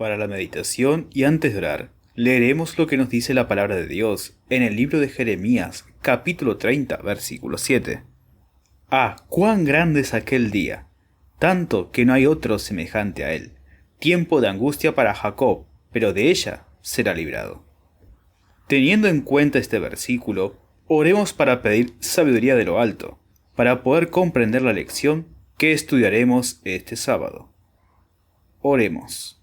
Para la meditación y antes de orar, leeremos lo que nos dice la palabra de Dios en el libro de Jeremías, capítulo 30, versículo 7. Ah, cuán grande es aquel día, tanto que no hay otro semejante a él. Tiempo de angustia para Jacob, pero de ella será librado. Teniendo en cuenta este versículo, oremos para pedir sabiduría de lo alto, para poder comprender la lección que estudiaremos este sábado. Oremos.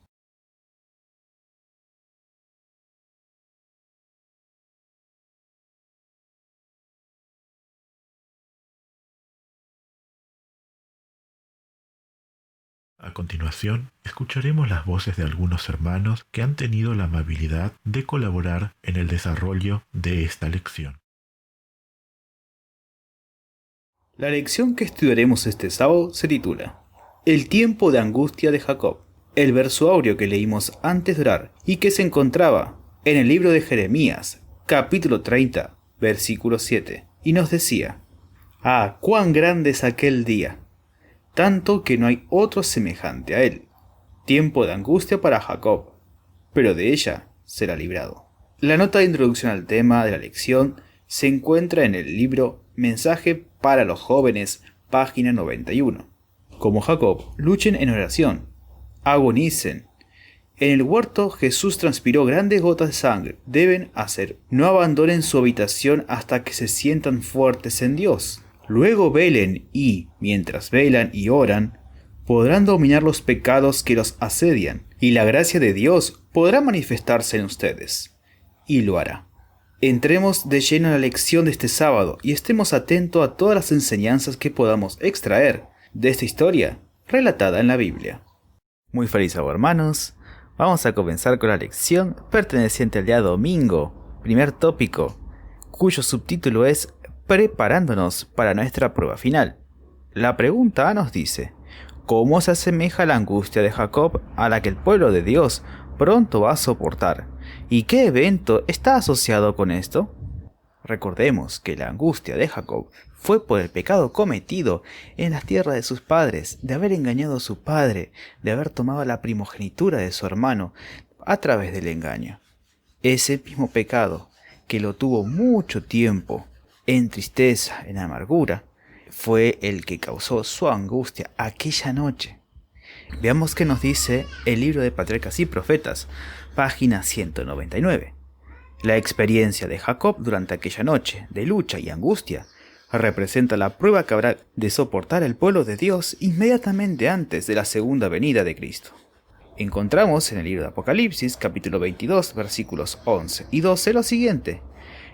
A continuación, escucharemos las voces de algunos hermanos que han tenido la amabilidad de colaborar en el desarrollo de esta lección. La lección que estudiaremos este sábado se titula El tiempo de angustia de Jacob. El verso áureo que leímos antes de orar y que se encontraba en el libro de Jeremías, capítulo 30, versículo 7, y nos decía: Ah, cuán grande es aquel día, tanto que no hay otro semejante a él. Tiempo de angustia para Jacob, pero de ella será librado. La nota de introducción al tema de la lección se encuentra en el libro Mensaje para los jóvenes, página 91. Como Jacob, luchen en oración, agonicen. En el huerto Jesús transpiró grandes gotas de sangre. Deben hacer. No abandonen su habitación hasta que se sientan fuertes en Dios. Luego velen y, mientras velan y oran, podrán dominar los pecados que los asedian, y la gracia de Dios podrá manifestarse en ustedes. Y lo hará. Entremos de lleno en la lección de este sábado y estemos atentos a todas las enseñanzas que podamos extraer de esta historia relatada en la Biblia. Muy feliz sábado, hermanos. Vamos a comenzar con la lección perteneciente al día domingo, primer tópico, cuyo subtítulo es Preparándonos para nuestra prueba final. La pregunta A nos dice: ¿cómo se asemeja la angustia de Jacob a la que el pueblo de Dios pronto va a soportar? ¿Y qué evento está asociado con esto? Recordemos que la angustia de Jacob fue por el pecado cometido en las tierras de sus padres, de haber engañado a su padre, de haber tomado la primogenitura de su hermano a través del engaño. Ese mismo pecado, que lo tuvo mucho tiempo en tristeza, en amargura, fue el que causó su angustia aquella noche. Veamos qué nos dice el libro de Patriarcas y Profetas, página 199. La experiencia de Jacob durante aquella noche de lucha y angustia representa la prueba que habrá de soportar el pueblo de Dios inmediatamente antes de la segunda venida de Cristo. Encontramos en el libro de Apocalipsis, capítulo 22, versículos 11 y 12 lo siguiente: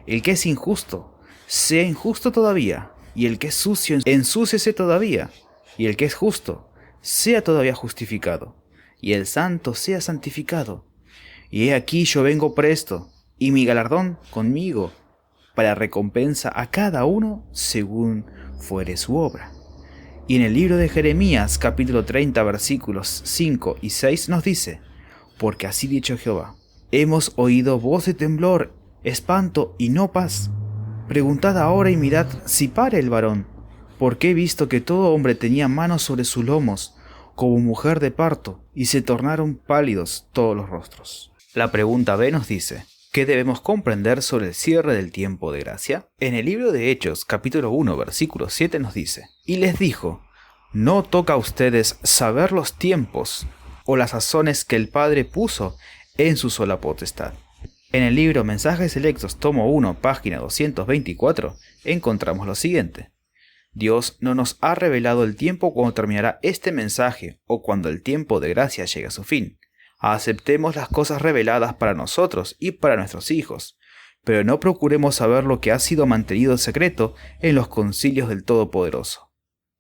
El que es injusto, sea injusto todavía, y el que es sucio, ensúciese todavía, y el que es justo, sea todavía justificado, y el santo sea santificado. Y he aquí yo vengo presto, y mi galardón conmigo, para recompensa a cada uno según fuere su obra. Y en el libro de Jeremías, capítulo 30, versículos 5 y 6 nos dice: Porque así dicho Jehová, hemos oído voz de temblor, espanto y no paz. Preguntad ahora y mirad si pare el varón, porque he visto que todo hombre tenía manos sobre sus lomos, como mujer de parto, y se tornaron pálidos todos los rostros. La pregunta B nos dice: ¿qué debemos comprender sobre el cierre del tiempo de gracia? En el libro de Hechos, capítulo 1, versículo 7 nos dice: Y les dijo: no toca a ustedes saber los tiempos o las sazones que el Padre puso en su sola potestad. En el libro Mensajes Selectos, tomo 1, página 224, encontramos lo siguiente: Dios no nos ha revelado el tiempo cuando terminará este mensaje o cuando el tiempo de gracia llegue a su fin. Aceptemos las cosas reveladas para nosotros y para nuestros hijos, pero no procuremos saber lo que ha sido mantenido secreto en los concilios del Todopoderoso.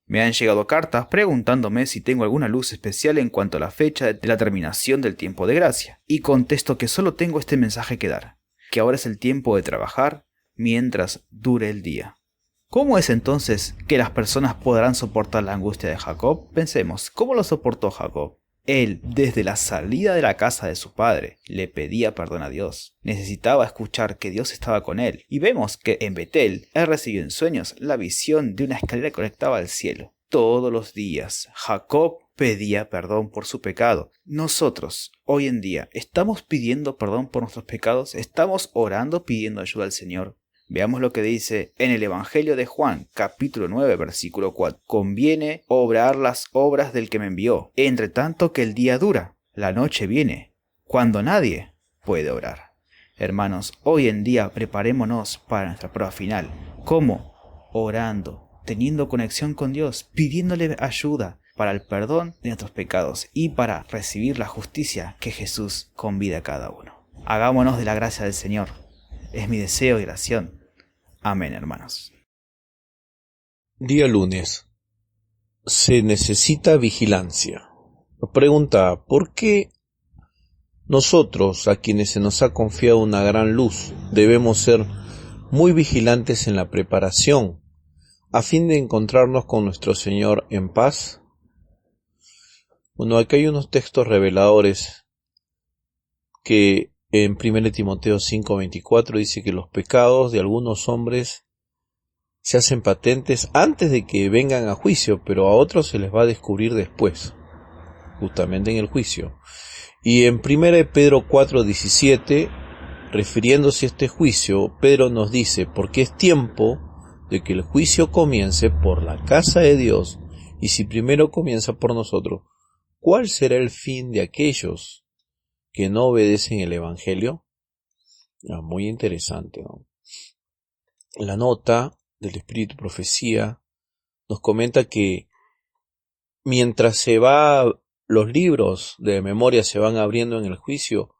Me han llegado cartas preguntándome si tengo alguna luz especial en cuanto a la fecha de la terminación del tiempo de gracia, y contesto que solo tengo este mensaje que dar, que ahora es el tiempo de trabajar mientras dure el día. ¿Cómo es entonces que las personas podrán soportar la angustia de Jacob? Pensemos, ¿cómo lo soportó Jacob? Él, desde la salida de la casa de su padre, le pedía perdón a Dios. Necesitaba escuchar que Dios estaba con él. Y vemos que en Betel, él recibió en sueños la visión de una escalera que conectaba al cielo. Todos los días, Jacob pedía perdón por su pecado. Nosotros, hoy en día, ¿estamos pidiendo perdón por nuestros pecados? ¿Estamos orando pidiendo ayuda al Señor? Veamos lo que dice en el Evangelio de Juan, capítulo 9, versículo 4. Conviene obrar las obras del que me envió, entre tanto que el día dura, la noche viene, cuando nadie puede orar. Hermanos, hoy en día preparémonos para nuestra prueba final. ¿Cómo? Orando, teniendo conexión con Dios, pidiéndole ayuda para el perdón de nuestros pecados y para recibir la justicia que Jesús convida a cada uno. Hagámonos de la gracia del Señor. Es mi deseo y oración. Amén, hermanos. Día lunes. Se necesita vigilancia. Pregunta: ¿por qué nosotros, a quienes se nos ha confiado una gran luz, debemos ser muy vigilantes en la preparación a fin de encontrarnos con nuestro Señor en paz? Bueno, aquí hay unos textos reveladores que en 1 Timoteo 5:24 dice que los pecados de algunos hombres se hacen patentes antes de que vengan a juicio, pero a otros se les va a descubrir después, justamente en el juicio. Y en 1 Pedro 4:17, refiriéndose a este juicio, Pedro nos dice: porque es tiempo de que el juicio comience por la casa de Dios, y si primero comienza por nosotros, ¿cuál será el fin de aquellos que no obedecen el Evangelio? Muy interesante, ¿no? La nota del Espíritu Profecía nos comenta que mientras los libros de memoria se van abriendo en el juicio,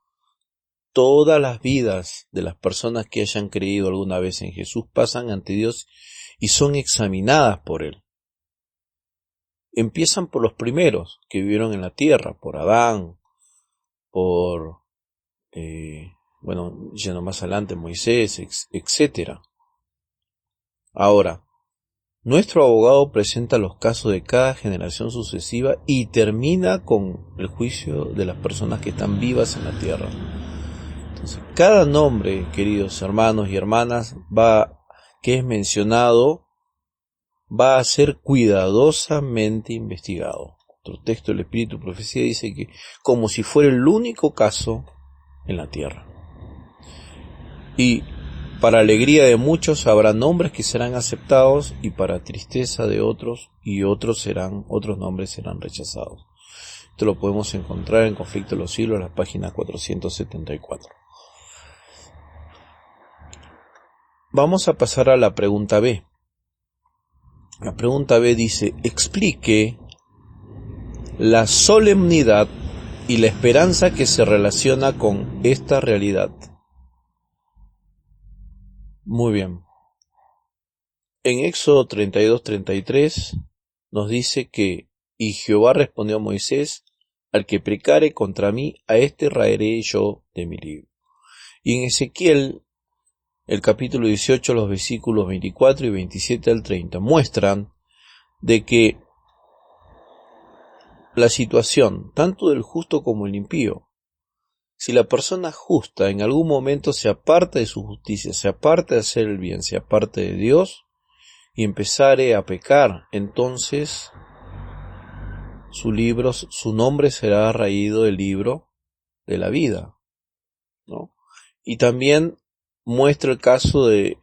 todas las vidas de las personas que hayan creído alguna vez en Jesús pasan ante Dios y son examinadas por Él. Empiezan por los primeros que vivieron en la tierra, por Adán, por, yendo más adelante, Moisés, etc. Ahora, nuestro abogado presenta los casos de cada generación sucesiva y termina con el juicio de las personas que están vivas en la tierra. Entonces, cada nombre, queridos hermanos y hermanas, que es mencionado, va a ser cuidadosamente investigado. Otro texto del Espíritu Profecía dice que como si fuera el único caso en la tierra. Y para alegría de muchos habrá nombres que serán aceptados, y para tristeza de otros, y otros nombres serán rechazados. Esto lo podemos encontrar en Conflicto de los Siglos, la página 474. Vamos a pasar a la pregunta B. La pregunta B dice: explique la solemnidad y la esperanza que se relaciona con esta realidad. Muy bien. En Éxodo 32:33 nos dice que: y Jehová respondió a Moisés: al que pecare contra mí, a éste raeré yo de mi libro. Y en Ezequiel, el capítulo 18, los versículos 24 y 27 al 30, muestran de que la situación, tanto del justo como el impío, si la persona justa en algún momento se aparta de su justicia, se aparta de hacer el bien, se aparta de Dios y empezare a pecar, entonces su nombre será raído del libro de la vida, ¿no? Y también muestra el caso de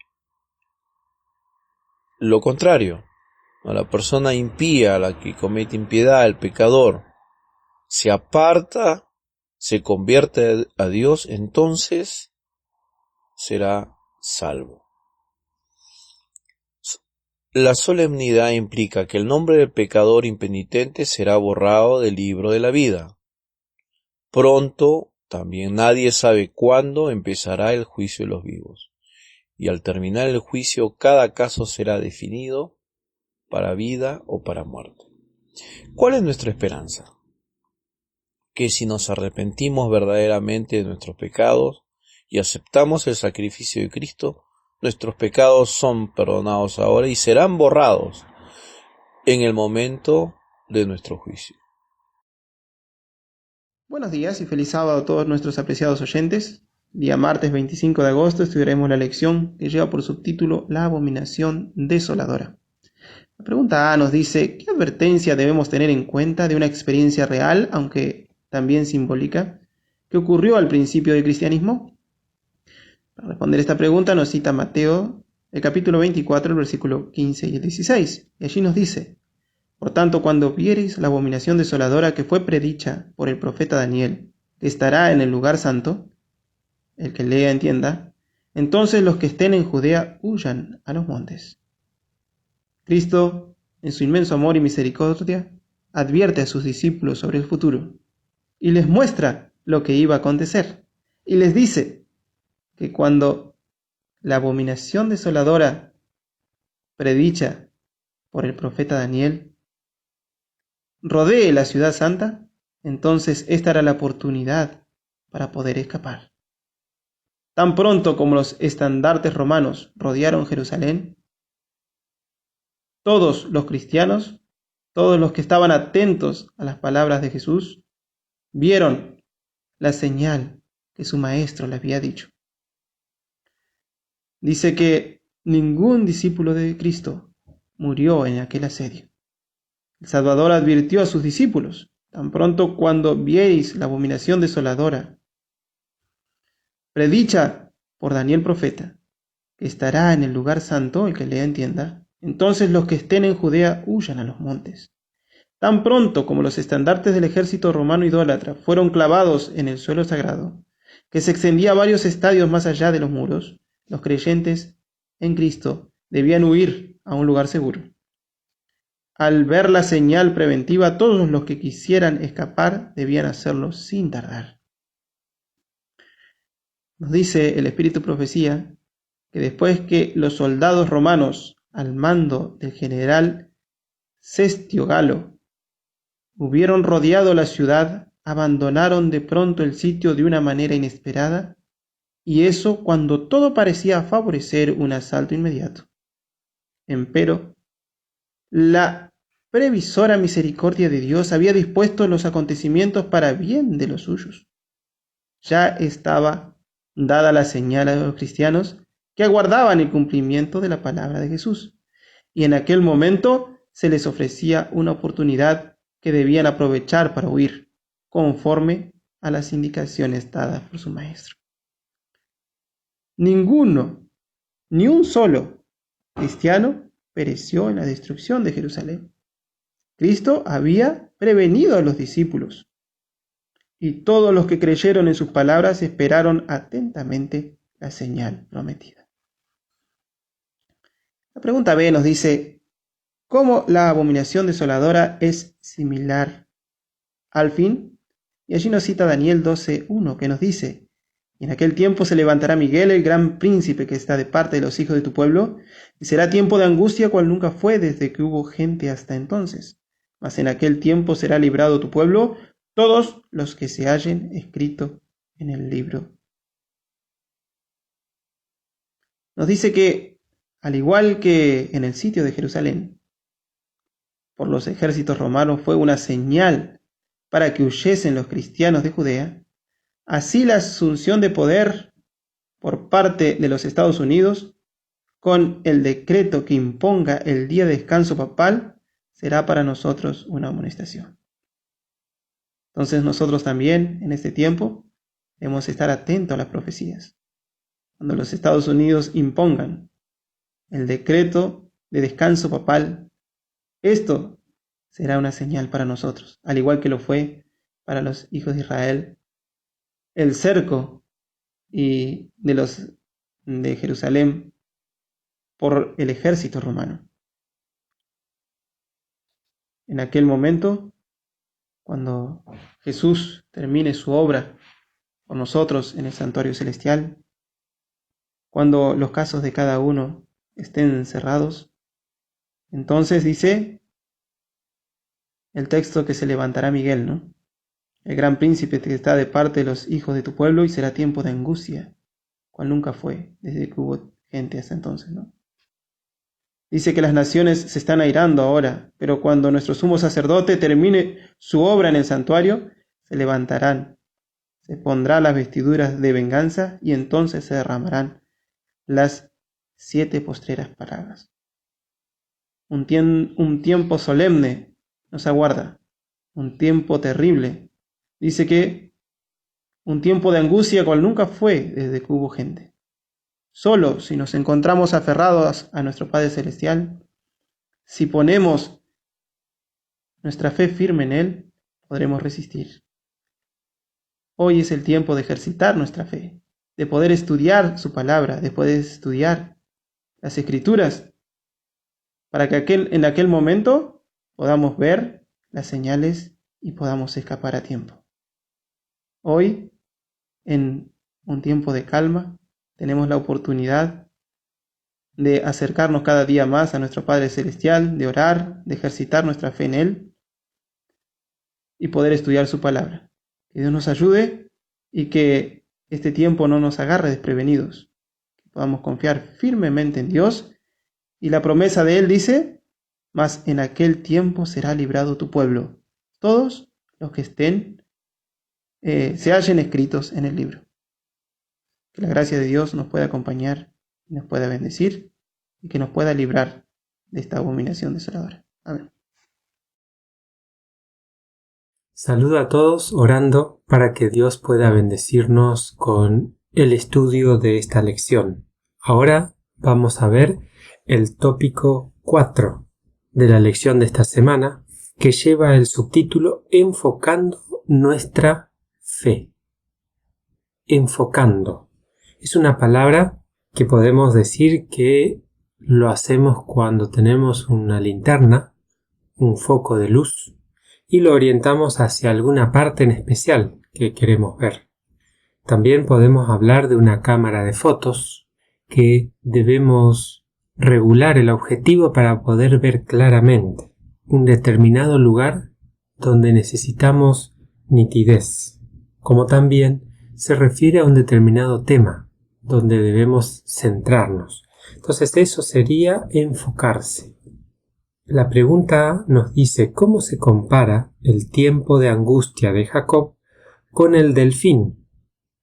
lo contrario. A la persona impía, a la que comete impiedad, el pecador, se aparta, se convierte a Dios, entonces será salvo. La solemnidad implica que el nombre del pecador impenitente será borrado del libro de la vida. Pronto, también nadie sabe cuándo empezará el juicio de los vivos. Y al terminar el juicio, cada caso será definido para vida o para muerte. ¿Cuál es nuestra esperanza? Que si nos arrepentimos verdaderamente de nuestros pecados y aceptamos el sacrificio de Cristo, nuestros pecados son perdonados ahora y serán borrados en el momento de nuestro juicio. Buenos días y feliz sábado a todos nuestros apreciados oyentes. Día martes 25 de agosto estudiaremos la lección que lleva por subtítulo La abominación desoladora. La pregunta A nos dice, ¿qué advertencia debemos tener en cuenta de una experiencia real, aunque también simbólica, que ocurrió al principio del cristianismo? Para responder esta pregunta nos cita Mateo, el capítulo 24, el versículo 15 y el 16. Y allí nos dice, por tanto, cuando viereis la abominación desoladora que fue predicha por el profeta Daniel, que estará en el lugar santo, el que lea entienda, entonces los que estén en Judea huyan a los montes. Cristo, en su inmenso amor y misericordia, advierte a sus discípulos sobre el futuro y les muestra lo que iba a acontecer. Y les dice que cuando la abominación desoladora predicha por el profeta Daniel rodee la ciudad santa, entonces esta era la oportunidad para poder escapar. Tan pronto como los estandartes romanos rodearon Jerusalén, todos los cristianos, todos los que estaban atentos a las palabras de Jesús, vieron la señal que su maestro le había dicho. Dice que ningún discípulo de Cristo murió en aquel asedio. El Salvador advirtió a sus discípulos, tan pronto cuando viereis la abominación desoladora, predicha por Daniel profeta, que estará en el lugar santo, el que lea entienda, entonces los que estén en Judea huyan a los montes. Tan pronto como los estandartes del ejército romano idólatra fueron clavados en el suelo sagrado, que se extendía a varios estadios más allá de los muros, los creyentes en Cristo debían huir a un lugar seguro. Al ver la señal preventiva, todos los que quisieran escapar debían hacerlo sin tardar. Nos dice el Espíritu Profecía que después que los soldados romanos, al mando del general Cestio Galo, hubieron rodeado la ciudad, abandonaron de pronto el sitio de una manera inesperada, y eso cuando todo parecía favorecer un asalto inmediato. Empero, la previsora misericordia de Dios había dispuesto los acontecimientos para bien de los suyos. Ya estaba dada la señal a los cristianos que aguardaban el cumplimiento de la palabra de Jesús, y en aquel momento se les ofrecía una oportunidad que debían aprovechar para huir, conforme a las indicaciones dadas por su maestro. Ninguno, ni un solo cristiano pereció en la destrucción de Jerusalén. Cristo había prevenido a los discípulos, y todos los que creyeron en sus palabras esperaron atentamente la señal prometida. La pregunta B nos dice, ¿cómo la abominación desoladora es similar al fin? Y allí nos cita Daniel 12:1, que nos dice, y en aquel tiempo se levantará Miguel, el gran príncipe que está de parte de los hijos de tu pueblo, y será tiempo de angustia cual nunca fue desde que hubo gente hasta entonces. Mas en aquel tiempo será librado tu pueblo, todos los que se hallen escrito en el libro. Nos dice que, al igual que en el sitio de Jerusalén, por los ejércitos romanos fue una señal para que huyesen los cristianos de Judea, así la asunción de poder por parte de los Estados Unidos, con el decreto que imponga el día de descanso papal, será para nosotros una amonestación. Entonces nosotros también, en este tiempo, debemos estar atentos a las profecías. Cuando los Estados Unidos impongan el decreto de descanso papal, esto será una señal para nosotros, al igual que lo fue para los hijos de Israel, el cerco de Jerusalén por el ejército romano. En aquel momento, cuando Jesús termine su obra por nosotros en el santuario celestial, cuando los casos de cada uno estén cerrados, entonces dice el texto que se levantará Miguel, ¿no? El gran príncipe que está de parte de los hijos de tu pueblo, y será tiempo de angustia, cual nunca fue desde que hubo gente hasta entonces, ¿no? Dice que las naciones se están airando ahora, pero cuando nuestro sumo sacerdote termine su obra en el santuario, se levantarán, se pondrán las vestiduras de venganza, y entonces se derramarán las 7 postreras plagas. un tiempo solemne nos aguarda, un tiempo terrible. Dice que un tiempo de angustia cual nunca fue desde que hubo gente. Solo si nos encontramos aferrados a nuestro Padre Celestial, si ponemos nuestra fe firme en Él, podremos resistir. Hoy es el tiempo de ejercitar nuestra fe, de poder estudiar su palabra, de poder estudiar las Escrituras, para que en aquel momento podamos ver las señales y podamos escapar a tiempo. Hoy, en un tiempo de calma, tenemos la oportunidad de acercarnos cada día más a nuestro Padre Celestial, de orar, de ejercitar nuestra fe en Él y poder estudiar su palabra. Que Dios nos ayude y que este tiempo no nos agarre desprevenidos, que podamos confiar firmemente en Dios, y la promesa de Él dice: mas en aquel tiempo será librado tu pueblo, todos los que estén, se hallen escritos en el libro. Que la gracia de Dios nos pueda acompañar y nos pueda bendecir y que nos pueda librar de esta abominación desoladora. Amén. Saludo a todos orando para que Dios pueda bendecirnos con el estudio de esta lección. Ahora vamos a ver el tópico 4 de la lección de esta semana, que lleva el subtítulo Enfocando nuestra fe. Enfocando. Es una palabra que podemos decir que lo hacemos cuando tenemos una linterna, un foco de luz, y lo orientamos hacia alguna parte en especial que queremos ver. También podemos hablar de una cámara de fotos que debemos regular el objetivo para poder ver claramente un determinado lugar donde necesitamos nitidez, como también se refiere a un determinado tema donde debemos centrarnos. Entonces eso sería enfocarse. La pregunta nos dice cómo se compara el tiempo de angustia de Jacob con el del fin.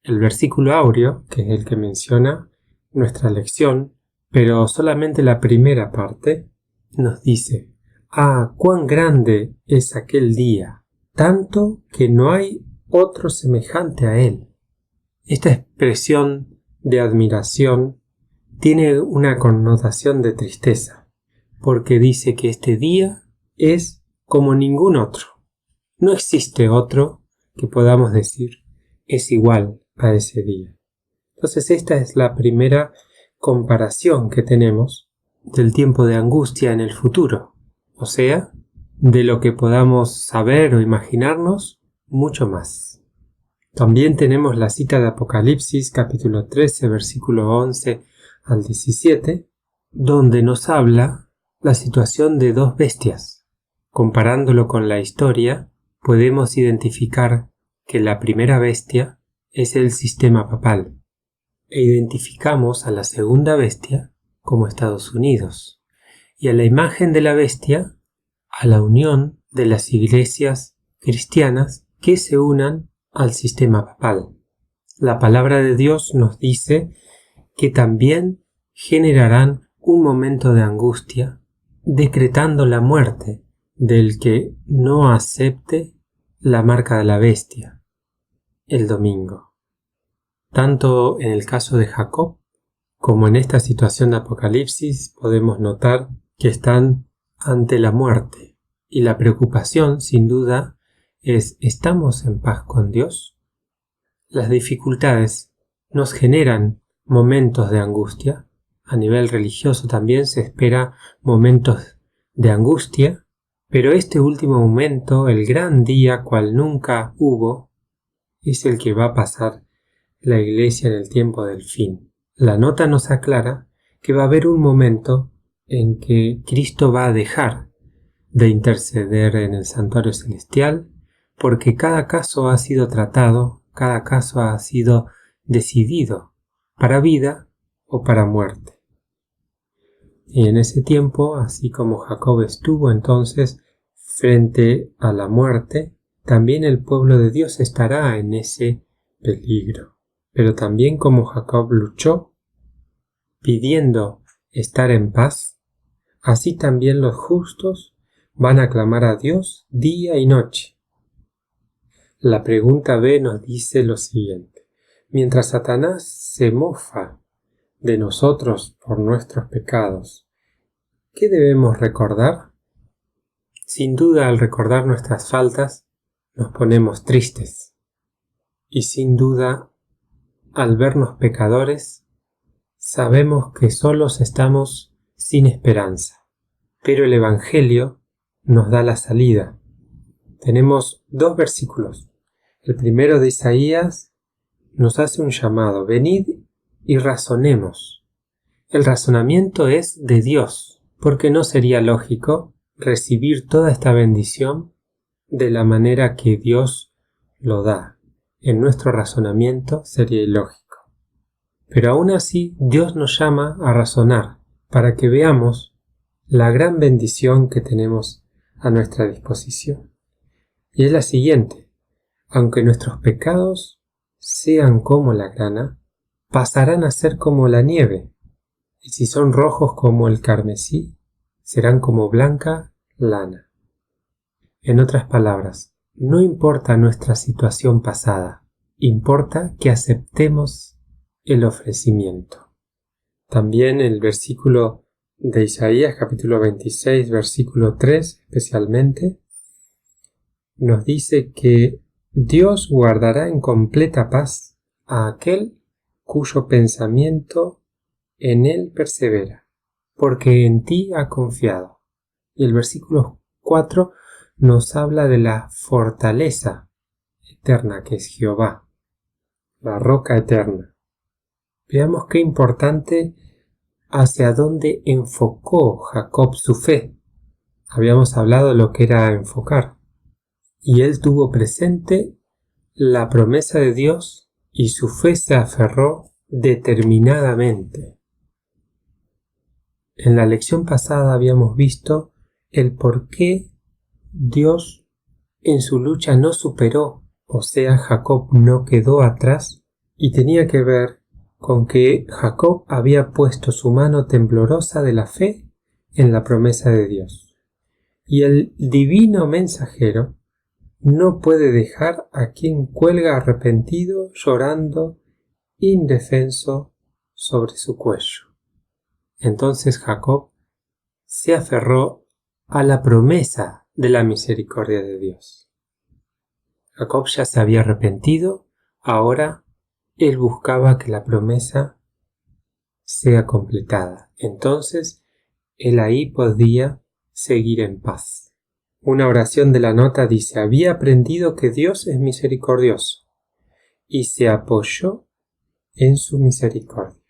El versículo áureo, que es el que menciona nuestra lección, pero solamente la primera parte, nos dice: ¡ah, cuán grande es aquel día! Tanto que no hay otro semejante a él. Esta expresión de admiración tiene una connotación de tristeza, porque dice que este día es como ningún otro. No existe otro que podamos decir es igual a ese día. Entonces esta es la primera comparación que tenemos del tiempo de angustia en el futuro, o sea, de lo que podamos saber o imaginarnos mucho más. También tenemos la cita de Apocalipsis capítulo 13 versículo 11 al 17, donde nos habla la situación de dos bestias. Comparándolo con la historia, podemos identificar que la primera bestia es el sistema papal e identificamos a la segunda bestia como Estados Unidos y a la imagen de la bestia a la unión de las iglesias cristianas que se unan al sistema papal. La palabra de Dios nos dice que también generarán un momento de angustia, decretando la muerte del que no acepte la marca de la bestia el domingo. Tanto en el caso de Jacob como en esta situación de Apocalipsis podemos notar que están ante la muerte, y la preocupación sin duda es: ¿estamos en paz con Dios? Las dificultades nos generan momentos de angustia. A nivel religioso también se espera momentos de angustia, pero este último momento, el gran día cual nunca hubo, es el que va a pasar la iglesia en el tiempo del fin. La nota nos aclara que va a haber un momento en que Cristo va a dejar de interceder en el santuario celestial, porque cada caso ha sido tratado, cada caso ha sido decidido para vida o para muerte. Y en ese tiempo, así como Jacob estuvo entonces frente a la muerte, también el pueblo de Dios estará en ese peligro. Pero también como Jacob luchó pidiendo estar en paz, así también los justos van a clamar a Dios día y noche. La pregunta B nos dice lo siguiente: mientras Satanás se mofa de nosotros por nuestros pecados, ¿qué debemos recordar? Sin duda, al recordar nuestras faltas, nos ponemos tristes. Y sin duda, al vernos pecadores, sabemos que solos estamos sin esperanza. Pero el Evangelio nos da la salida. Tenemos 2 versículos. El primero de Isaías nos hace un llamado: venid y razonemos. El razonamiento es de Dios, porque no sería lógico recibir toda esta bendición de la manera que Dios lo da. En nuestro razonamiento sería ilógico. Pero aún así, Dios nos llama a razonar para que veamos la gran bendición que tenemos a nuestra disposición. Y es la siguiente: aunque nuestros pecados sean como la grana, pasarán a ser como la nieve, y si son rojos como el carmesí, serán como blanca lana. En otras palabras, no importa nuestra situación pasada, importa que aceptemos el ofrecimiento. También el versículo de Isaías, capítulo 26, versículo 3 especialmente, nos dice que Dios guardará en completa paz a aquel cuyo pensamiento en él persevera, porque en ti ha confiado. Y el versículo 4 nos habla de la fortaleza eterna que es Jehová, la roca eterna. Veamos qué importante hacia dónde enfocó Jacob su fe. Habíamos hablado de lo que era enfocar. Y él tuvo presente la promesa de Dios y su fe se aferró determinadamente. En la lección pasada habíamos visto el por qué Dios en su lucha no superó, o sea, Jacob no quedó atrás, y tenía que ver con que Jacob había puesto su mano temblorosa de la fe en la promesa de Dios. Y el divino mensajero no puede dejar a quien cuelga arrepentido, llorando, indefenso sobre su cuello. Entonces Jacob se aferró a la promesa de la misericordia de Dios. Jacob ya se había arrepentido, ahora él buscaba que la promesa sea completada. Entonces él ahí podía seguir en paz. Una oración de la nota dice: había aprendido que Dios es misericordioso y se apoyó en su misericordia.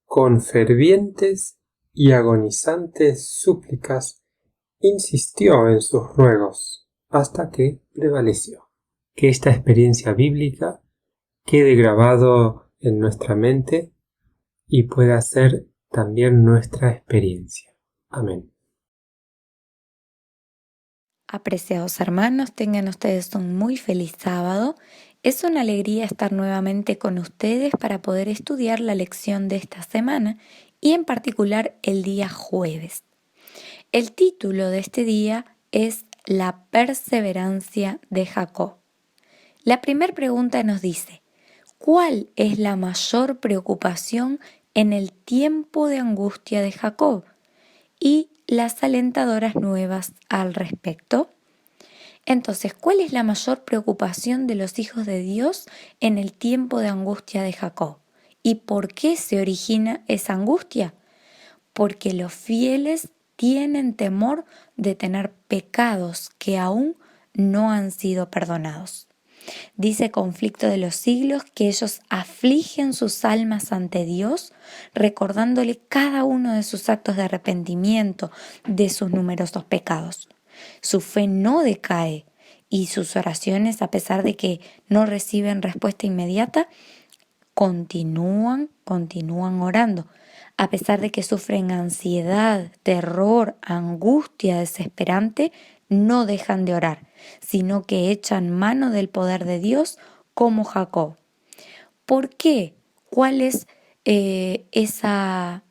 Con fervientes y agonizantes súplicas insistió en sus ruegos hasta que prevaleció. Que esta experiencia bíblica quede grabado en nuestra mente y pueda ser también nuestra experiencia. Amén. Apreciados hermanos, tengan ustedes un muy feliz sábado. Es una alegría estar nuevamente con ustedes para poder estudiar la lección de esta semana y en particular el día jueves. El título de este día es La perseverancia de Jacob. La primera pregunta nos dice: ¿cuál es la mayor preocupación en el tiempo de angustia de Jacob? Y las alentadoras nuevas al respecto. Entonces, ¿cuál es la mayor preocupación de los hijos de Dios en el tiempo de angustia de Jacob? ¿Y por qué se origina esa angustia? Porque los fieles tienen temor de tener pecados que aún no han sido perdonados. Dice Conflicto de los Siglos que ellos afligen sus almas ante Dios, recordándole cada uno de sus actos de arrepentimiento, de sus numerosos pecados. Su fe no decae y sus oraciones, a pesar de que no reciben respuesta inmediata, continúan orando. A pesar de que sufren ansiedad, terror, angustia desesperante, no dejan de orar, sino que echan mano del poder de Dios como Jacob. ¿Por qué? ¿Cuál es esa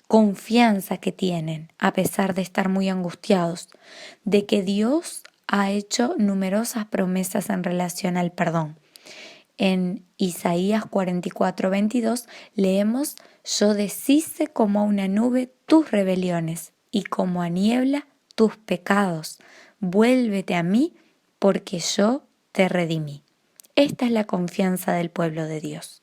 confianza que tienen, a pesar de estar muy angustiados, de que Dios ha hecho numerosas promesas en relación al perdón. En Isaías 44:22 leemos: yo deshice como a una nube tus rebeliones y como a niebla tus pecados. Vuélvete a mí porque yo te redimí. Esta es la confianza del pueblo de Dios.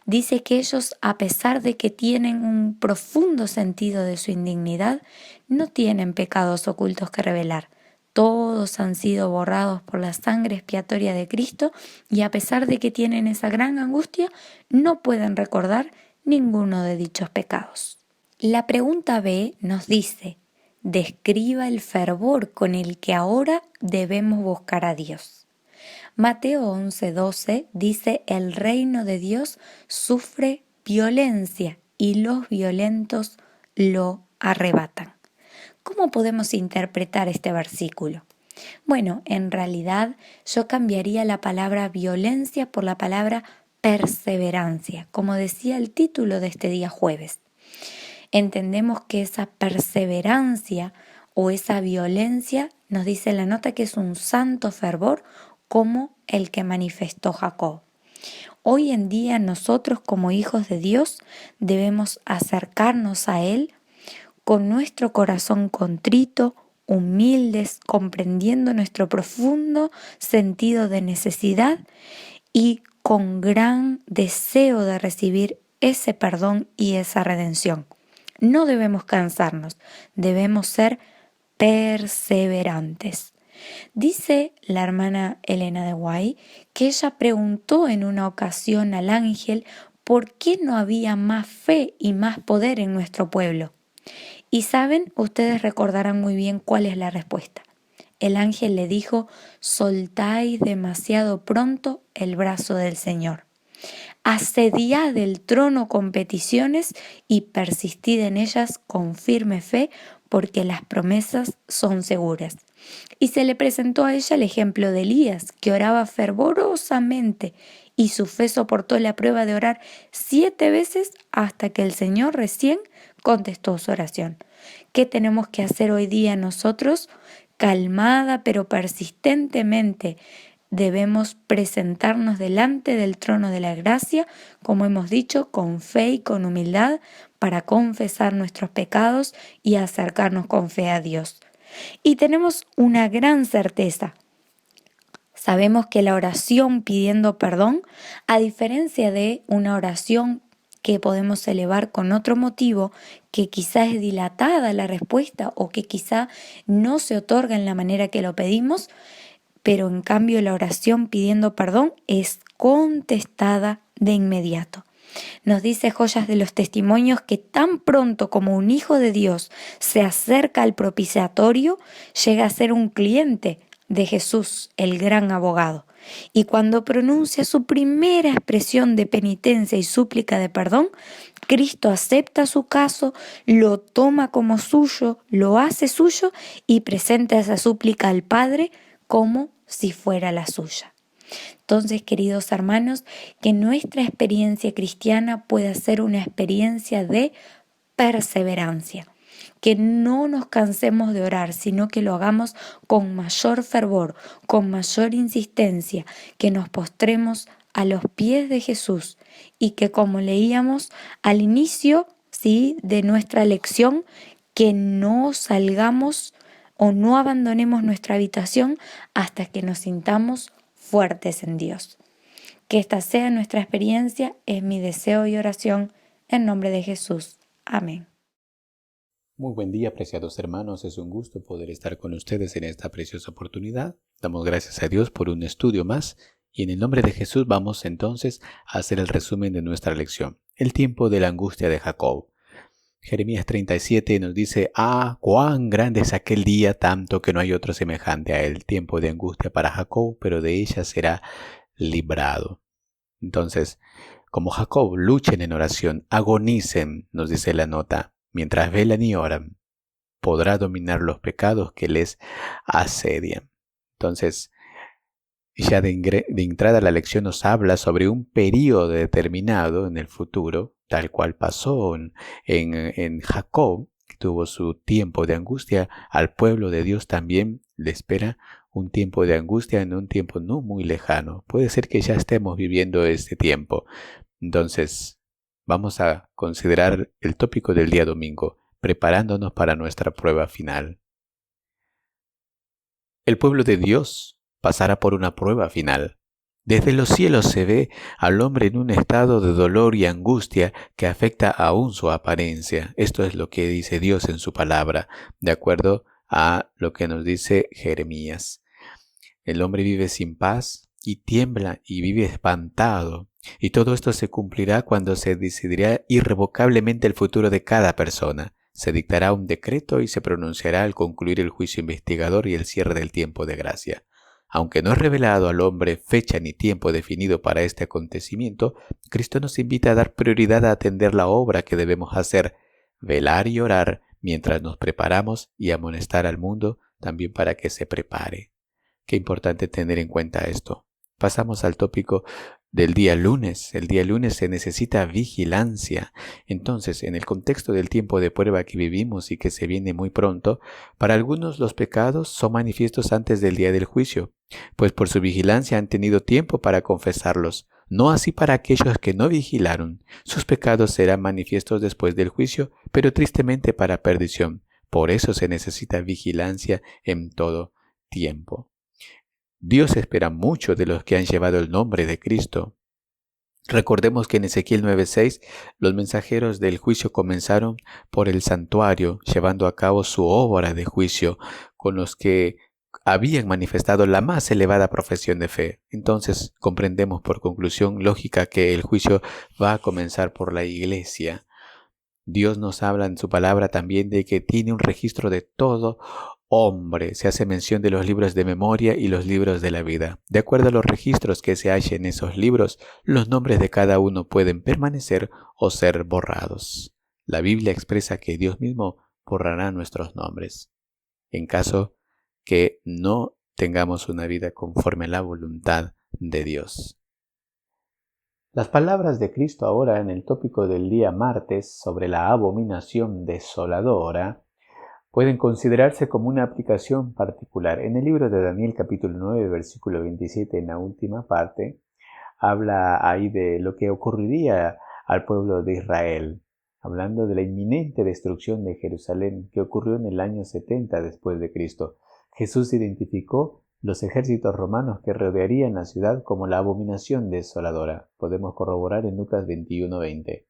Dice que ellos, a pesar de que tienen un profundo sentido de su indignidad, no tienen pecados ocultos que revelar. Todos han sido borrados por la sangre expiatoria de Cristo y a pesar de que tienen esa gran angustia, no pueden recordar ninguno de dichos pecados. La pregunta B nos dice: describa el fervor con el que ahora debemos buscar a Dios. Mateo 11:12 dice: el reino de Dios sufre violencia y los violentos lo arrebatan. ¿Cómo podemos interpretar este versículo? Bueno, en realidad yo cambiaría la palabra violencia por la palabra perseverancia, como decía el título de este día jueves. Entendemos que esa perseverancia o esa violencia, nos dice la nota, que es un santo fervor como el que manifestó Jacob. Hoy en día nosotros como hijos de Dios debemos acercarnos a Él con nuestro corazón contrito, humildes, comprendiendo nuestro profundo sentido de necesidad y con gran deseo de recibir ese perdón y esa redención. No debemos cansarnos, debemos ser perseverantes. Dice la hermana Elena de White que ella preguntó en una ocasión al ángel por qué no había más fe y más poder en nuestro pueblo. Y saben, ustedes recordarán muy bien cuál es la respuesta. El ángel le dijo: soltáis demasiado pronto el brazo del Señor. Asediad el trono con peticiones y persistid en ellas con firme fe, porque las promesas son seguras. Y se le presentó a ella el ejemplo de Elías, que oraba fervorosamente y su fe soportó la prueba de orar 7 veces hasta que el Señor recién contestó su oración. ¿Qué tenemos que hacer hoy día nosotros? Calmada pero persistentemente debemos presentarnos delante del trono de la gracia, como hemos dicho, con fe y con humildad, para confesar nuestros pecados y acercarnos con fe a Dios. Y tenemos una gran certeza. Sabemos que la oración pidiendo perdón, a diferencia de una oración que podemos elevar con otro motivo, que quizá es dilatada la respuesta o que quizá no se otorga en la manera que lo pedimos, pero en cambio la oración pidiendo perdón es contestada de inmediato. Nos dice Joyas de los Testimonios que tan pronto como un hijo de Dios se acerca al propiciatorio, llega a ser un cliente de Jesús, el gran abogado. Y cuando pronuncia su primera expresión de penitencia y súplica de perdón, Cristo acepta su caso, lo toma como suyo, lo hace suyo y presenta esa súplica al Padre como si fuera la suya. Entonces, queridos hermanos, que nuestra experiencia cristiana pueda ser una experiencia de perseverancia. Que no nos cansemos de orar, sino que lo hagamos con mayor fervor, con mayor insistencia, que nos postremos a los pies de Jesús y que, como leíamos al inicio, de nuestra lección, que no salgamos o no abandonemos nuestra habitación hasta que nos sintamos fuertes en Dios. Que esta sea nuestra experiencia, es mi deseo y oración en nombre de Jesús. Amén. Muy buen día, apreciados hermanos. Es un gusto poder estar con ustedes en esta preciosa oportunidad. Damos gracias a Dios por un estudio más y en el nombre de Jesús vamos entonces a hacer el resumen de nuestra lección. El tiempo de la angustia de Jacob. Jeremías 37 nos dice: cuán grande es aquel día, tanto que no hay otro semejante a él. Tiempo de angustia para Jacob, pero de ella será librado. Entonces, como Jacob, luchen en oración, agonicen, nos dice la nota. Mientras velan y oran, podrá dominar los pecados que les asedian. Entonces, ya de entrada la lección nos habla sobre un periodo determinado en el futuro, tal cual pasó en Jacob, que tuvo su tiempo de angustia. Al pueblo de Dios también le espera un tiempo de angustia en un tiempo no muy lejano. Puede ser que ya estemos viviendo este tiempo. Entonces, vamos a considerar el tópico del día domingo, preparándonos para nuestra prueba final. El pueblo de Dios pasará por una prueba final. Desde los cielos se ve al hombre en un estado de dolor y angustia que afecta aún su apariencia. Esto es lo que dice Dios en su palabra, de acuerdo a lo que nos dice Jeremías. El hombre vive sin paz y tiembla y vive espantado. Y todo esto se cumplirá cuando se decidirá irrevocablemente el futuro de cada persona. Se dictará un decreto y se pronunciará al concluir el juicio investigador y el cierre del tiempo de gracia. Aunque no es revelado al hombre fecha ni tiempo definido para este acontecimiento, Cristo nos invita a dar prioridad a atender la obra que debemos hacer, velar y orar mientras nos preparamos y amonestar al mundo también para que se prepare. Qué importante tener en cuenta esto. Pasamos al tópico del día lunes. El día lunes se necesita vigilancia. Entonces, en el contexto del tiempo de prueba que vivimos y que se viene muy pronto, para algunos los pecados son manifiestos antes del día del juicio, pues por su vigilancia han tenido tiempo para confesarlos. No así para aquellos que no vigilaron. Sus pecados serán manifiestos después del juicio, pero tristemente para perdición. Por eso se necesita vigilancia en todo tiempo. Dios espera mucho de los que han llevado el nombre de Cristo. Recordemos que en Ezequiel 9:6 los mensajeros del juicio comenzaron por el santuario, llevando a cabo su obra de juicio con los que habían manifestado la más elevada profesión de fe. Entonces comprendemos por conclusión lógica que el juicio va a comenzar por la iglesia. Dios nos habla en su palabra también de que tiene un registro de todo hombre. Se hace mención de los libros de memoria y los libros de la vida. De acuerdo a los registros que se hallen en esos libros, los nombres de cada uno pueden permanecer o ser borrados. La Biblia expresa que Dios mismo borrará nuestros nombres, en caso que no tengamos una vida conforme a la voluntad de Dios. Las palabras de Cristo ahora en el tópico del día martes sobre la abominación desoladora pueden considerarse como una aplicación particular. En el libro de Daniel capítulo 9, versículo 27, en la última parte, habla ahí de lo que ocurriría al pueblo de Israel, hablando de la inminente destrucción de Jerusalén que ocurrió en el año 70 después de Cristo. Jesús identificó los ejércitos romanos que rodearían la ciudad como la abominación desoladora. Podemos corroborar en Lucas 21:20.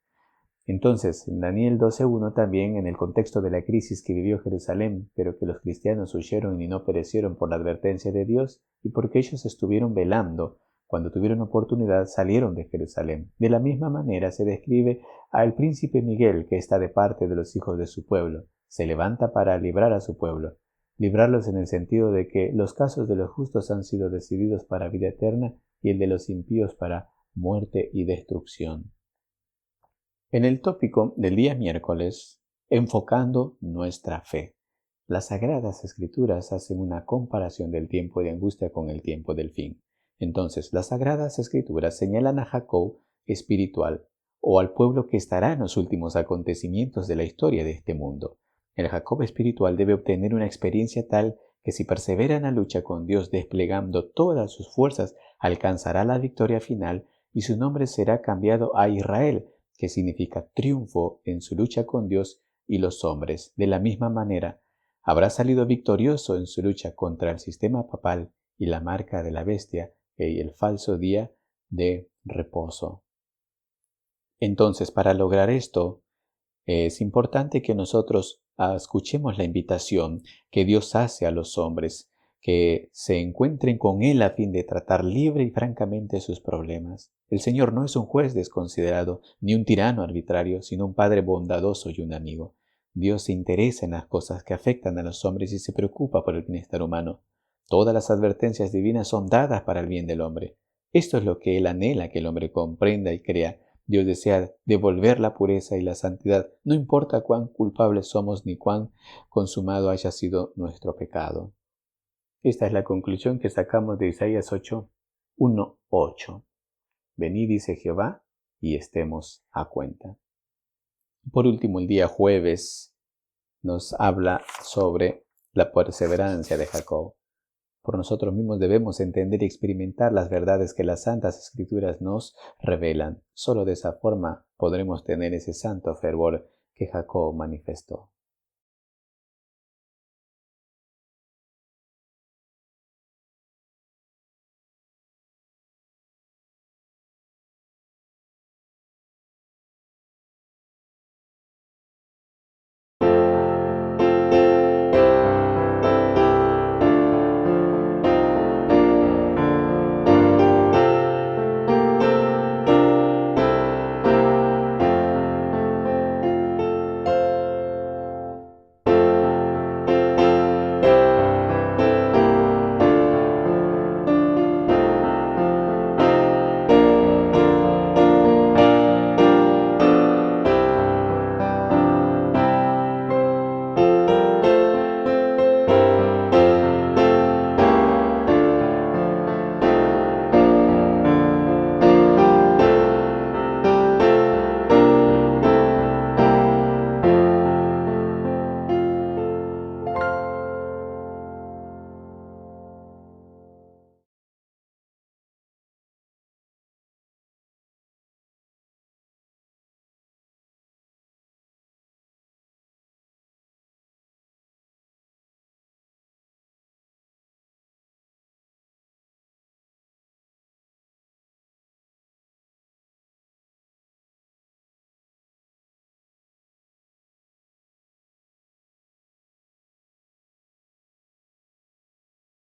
Entonces, en Daniel 12:1 también, en el contexto de la crisis que vivió Jerusalén, pero que los cristianos huyeron y no perecieron por la advertencia de Dios, y porque ellos estuvieron velando, cuando tuvieron oportunidad salieron de Jerusalén. De la misma manera se describe al príncipe Miguel, que está de parte de los hijos de su pueblo. Se levanta para librar a su pueblo. Librarlos en el sentido de que los casos de los justos han sido decididos para vida eterna y el de los impíos para muerte y destrucción. En el tópico del día miércoles, enfocando nuestra fe. Las Sagradas Escrituras hacen una comparación del tiempo de angustia con el tiempo del fin. Entonces, las Sagradas Escrituras señalan a Jacob espiritual, o al pueblo que estará en los últimos acontecimientos de la historia de este mundo. El Jacob espiritual debe obtener una experiencia tal que si persevera en la lucha con Dios desplegando todas sus fuerzas, alcanzará la victoria final y su nombre será cambiado a Israel, que significa triunfo en su lucha con Dios y los hombres. De la misma manera, habrá salido victorioso en su lucha contra el sistema papal y la marca de la bestia y el falso día de reposo. Entonces, para lograr esto, es importante que nosotros escuchemos la invitación que Dios hace a los hombres, que se encuentren con Él a fin de tratar libre y francamente sus problemas. El Señor no es un juez desconsiderado, ni un tirano arbitrario, sino un Padre bondadoso y un amigo. Dios se interesa en las cosas que afectan a los hombres y se preocupa por el bienestar humano. Todas las advertencias divinas son dadas para el bien del hombre. Esto es lo que Él anhela que el hombre comprenda y crea. Dios desea devolver la pureza y la santidad, no importa cuán culpables somos ni cuán consumado haya sido nuestro pecado. Esta es la conclusión que sacamos de Isaías 8:1-8. Venid, dice Jehová, y estemos a cuenta. Por último, el día jueves nos habla sobre la perseverancia de Jacob. Por nosotros mismos debemos entender y experimentar las verdades que las Santas Escrituras nos revelan. Solo de esa forma podremos tener ese santo fervor que Jacob manifestó.